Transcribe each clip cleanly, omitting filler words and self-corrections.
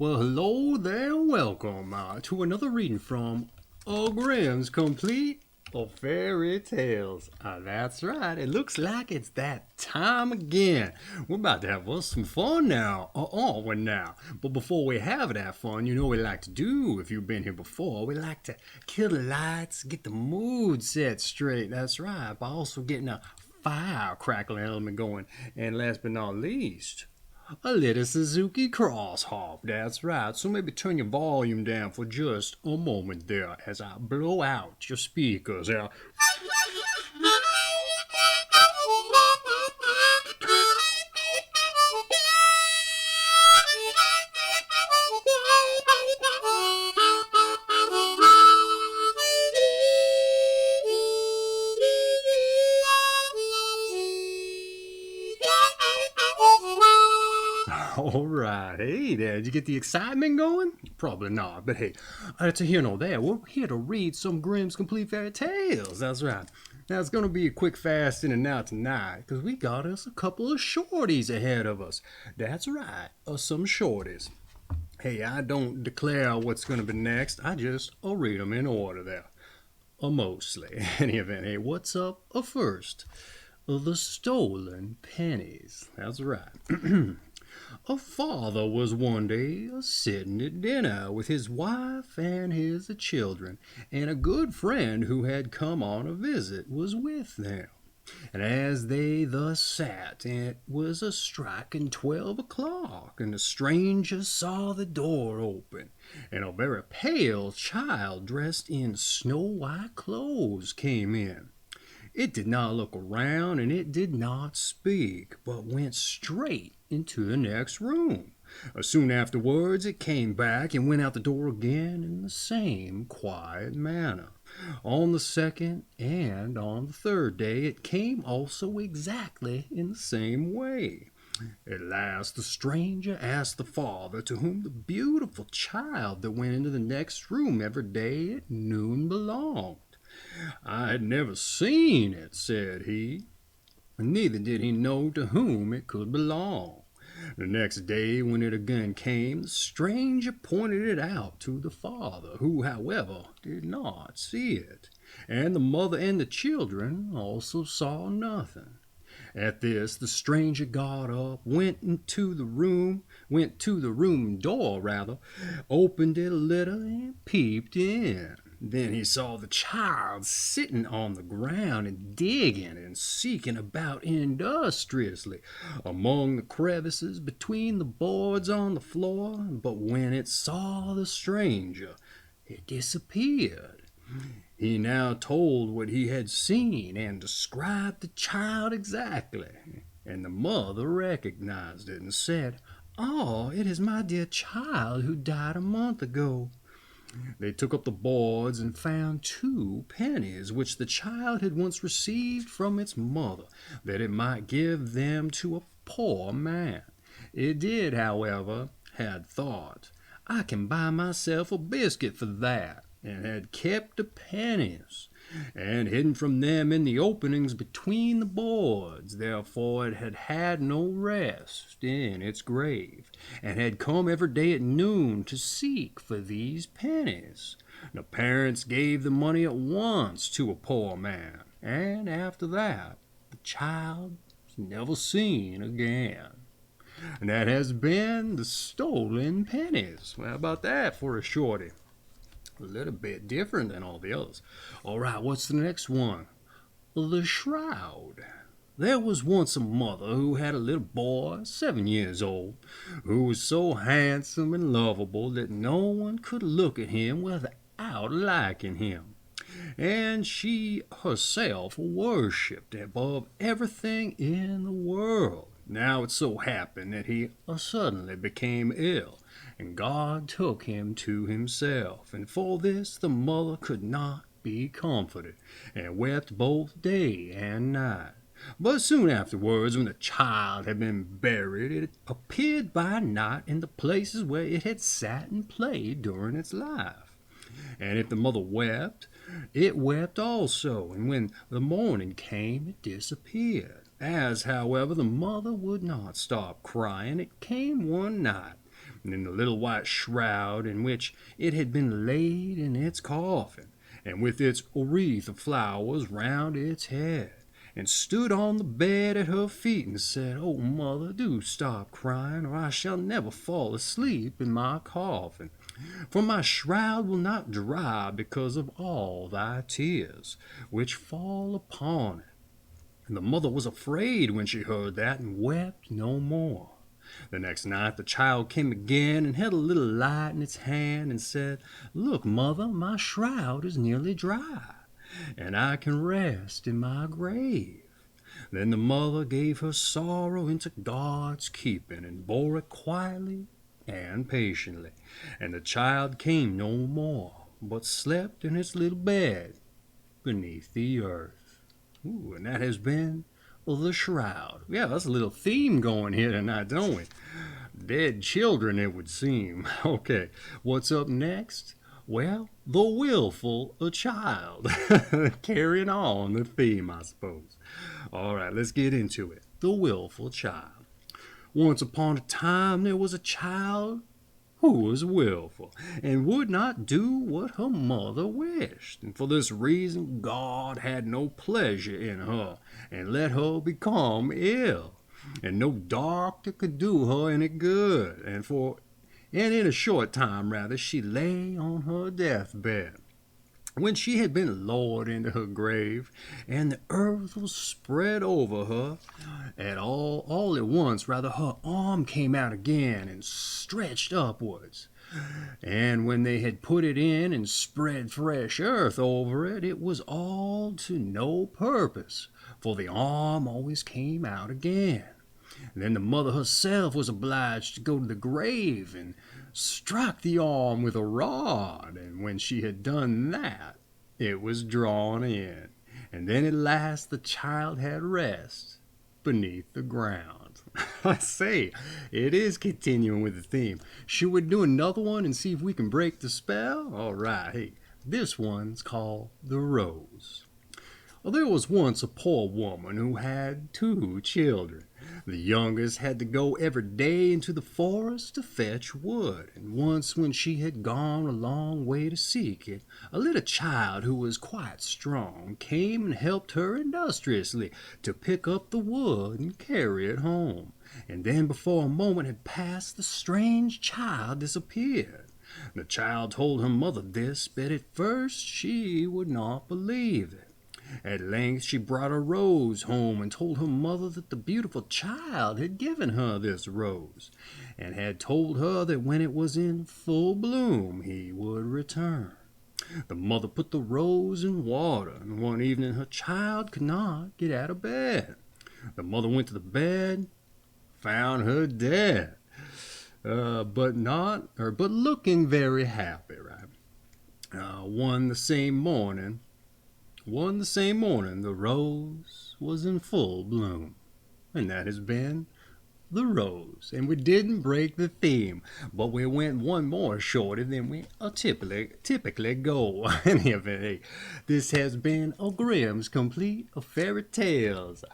Well, hello there, welcome to another reading from Grimm's Complete of Fairy Tales. That's right, it looks like it's that time again. We're about to have us some fun now, now. But before we have that fun, you know what we like to do if you've been here before. We like to kill the lights, get the mood set straight. That's right, by also getting a firecrackle element going. And last but not least, a little Suzuki crossharp, that's right. So maybe turn your volume down for just a moment there as I blow out your speakers. All right, hey there, did you get the excitement going? Probably not, but hey, to hear no there, we're here to read some Grimm's Complete Fairy Tales, that's right. Now it's gonna be a quick fast in and out tonight, because we got us a couple of shorties ahead of us. That's right, some shorties. Hey, I don't declare what's gonna be next, I'll read them in order there. Mostly. In any event, hey, what's up first? The Stolen Pennies, that's right. A father was one day sitting at dinner with his wife and his children, and a good friend who had come on a visit was with them. And as they thus sat, it was striking 12 o'clock, and the stranger saw the door open, and a very pale child dressed in snow-white clothes came in. It did not look around, and it did not speak, but went straight into the next room. Soon afterwards it came back and went out the door again in the same quiet manner. On the second and on the third day it came also exactly in the same way. At last the stranger asked the father to whom the beautiful child that went into the next room every day at noon belonged. I had never seen it, said he, and neither did he know to whom it could belong. The next day, when it again came, the stranger pointed it out to the father, who, however, did not see it, and the mother and the children also saw nothing. At this, the stranger got up, went to the room door, opened it a little, and peeped in. Then he saw the child sitting on the ground and digging and seeking about industriously among the crevices between the boards on the floor, but when it saw the stranger, it disappeared. He now told what he had seen and described the child exactly, and the mother recognized it and said, "Oh, it is my dear child who died a month ago." They took up the boards and found 2 pennies which the child had once received from its mother, that it might give them to a poor man. It did, however, had thought, "I can buy myself a biscuit for that," and had kept the pennies, and hidden from them in the openings between the boards. Therefore it had had no rest in its grave, and had come every day at noon to seek for these pennies. The parents gave the money at once to a poor man, and after that the child was never seen again. And that has been the Stolen Pennies. How about that for a shorty? A little bit different than all the others. All right, what's the next one? The Shroud. There was once a mother who had a little boy, 7 years old, who was so handsome and lovable that no one could look at him without liking him. And she herself worshipped above everything in the world. Now it so happened that he suddenly became ill, and God took him to himself, and for this the mother could not be comforted, and wept both day and night. But soon afterwards, when the child had been buried, it appeared by night in the places where it had sat and played during its life. And if the mother wept, it wept also, and when the morning came, it disappeared. As, however, the mother would not stop crying, it came one night and in the little white shroud in which it had been laid in its coffin, and with its wreath of flowers round its head, and stood on the bed at her feet and said, "Oh, mother, do stop crying, or I shall never fall asleep in my coffin. For my shroud will not dry because of all thy tears, which fall upon it." And the mother was afraid when she heard that, and wept no more. The next night the child came again and held a little light in its hand and said, "Look, mother, my shroud is nearly dry, and I can rest in my grave." Then the mother gave her sorrow into God's keeping, and bore it quietly and patiently. And the child came no more, but slept in its little bed beneath the earth. Ooh, and that has been the Shroud. Yeah, that's a little theme going here tonight, don't we? Dead children, it would seem. Okay, what's up next? Well, the Wilful Child. Carrying on the theme, I suppose. All right, let's get into it. The Wilful Child. Once upon a time, there was a child who was willful, and would not do what her mother wished. And for this reason, God had no pleasure in her, and let her become ill. And no doctor could do her any good. And in a short time, rather, she lay on her deathbed. When she had been lowered into her grave, and the earth was spread over her, all at once, rather, her arm came out again and stretched upwards. And when they had put it in and spread fresh earth over it, it was all to no purpose, for the arm always came out again. And then the mother herself was obliged to go to the grave and struck the arm with a rod, and when she had done that, it was drawn in. And then at last the child had rest beneath the ground. I say, it is continuing with the theme. Should we do another one and see if we can break the spell? All right, hey, this one's called The Rose. Well, there was once a poor woman who had 2 children. The youngest had to go every day into the forest to fetch wood, and once when she had gone a long way to seek it, a little child who was quite strong came and helped her industriously to pick up the wood and carry it home. And then before a moment had passed, the strange child disappeared. The child told her mother this, but at first she would not believe it. At length she brought a rose home and told her mother that the beautiful child had given her this rose, and had told her that when it was in full bloom he would return. The mother put the rose in water, and one evening her child could not get out of bed. The mother went to the bed, found her dead, but looking very happy, right? One the same morning, the rose was in full bloom. And that has been The Rose. And we didn't break the theme, but we went one more shorter than we typically go. Anyway, this has been a Grimm's Complete Fairy Tales.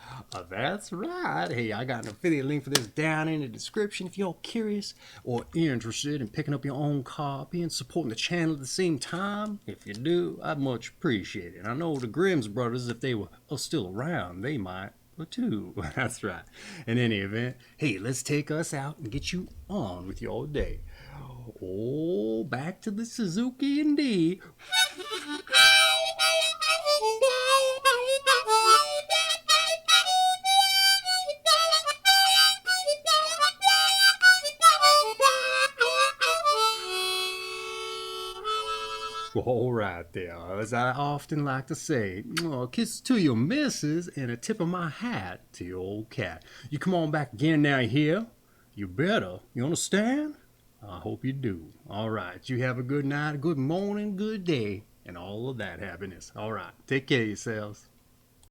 That's right. Hey, I got an affiliate link for this down in the description if you're curious or interested in picking up your own copy and supporting the channel at the same time. If you do, I'd much appreciate it. I know the Grimm's brothers, if they were still around, they might. Or 2. That's right. In any event, hey, let's take us out and get you on with your day. Oh, back to the Suzuki indeed. All right there, as I often like to say, kisses to your missus and a tip of my hat to your old cat. You come on back again now here. You better. You understand? I hope you do. All right, you have a good night, a good morning, good day, and all of that happiness. All right, take care of yourselves.